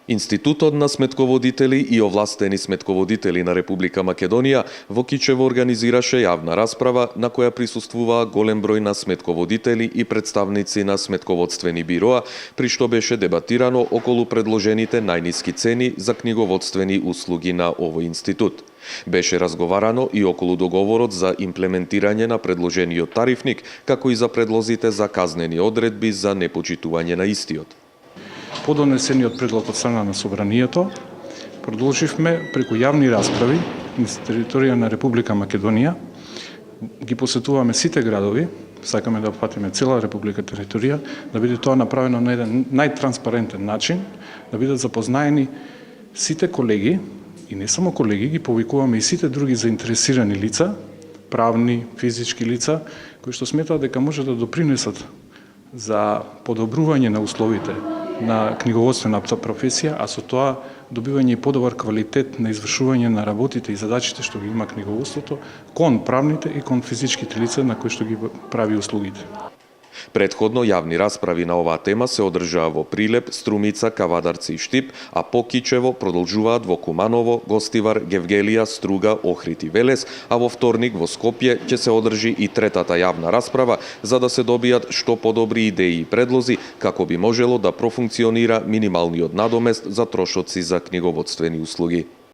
Институтот на сметководители и овластени сметководители на Република Македонија во Кичево организираше јавна расправа на која присуствуваа голем број на сметководители и представници на сметководствени бироа, при што беше дебатирано околу предложените најниски цени за книговодствени услуги на овој институт. Беше разговарано и околу договорот за имплементирање на предложениот тарифник, како и за предлозите за казнени одредби за непочитување на истиот. По донесениот предлог од страна на Собранието, продолживме преку јавни расправи на територија на Република Македонија. Ги посетуваме сите градови, сакаме да опфатиме цела Република територија, да биде тоа направено на еден најтранспарентен начин, да бидат запознаени сите колеги, и не само колеги, ги повикуваме и сите други заинтересирани лица, правни, физички лица, кои што сметаат дека може да допринесат за подобрување на условите на книговодствената професија, а со тоа добивање и подобар квалитет на извршување на работите и задачите што ги има книговодството кон правните и кон физичките лица на кои што ги прави услугите. Претходно јавни расправи на оваа тема се одржаа во Прилеп, Струмица, Кавадарци и Штип, а по Кичево продолжуваат во Куманово, Гостивар, Гевгелија, Струга, Охрид и Велес, а во вторник во Скопје ќе се одржи и третата јавна расправа за да се добијат што подобри идеи и предлози како би можело да профункционира минималниот надомест за трошоци за книговодствени услуги.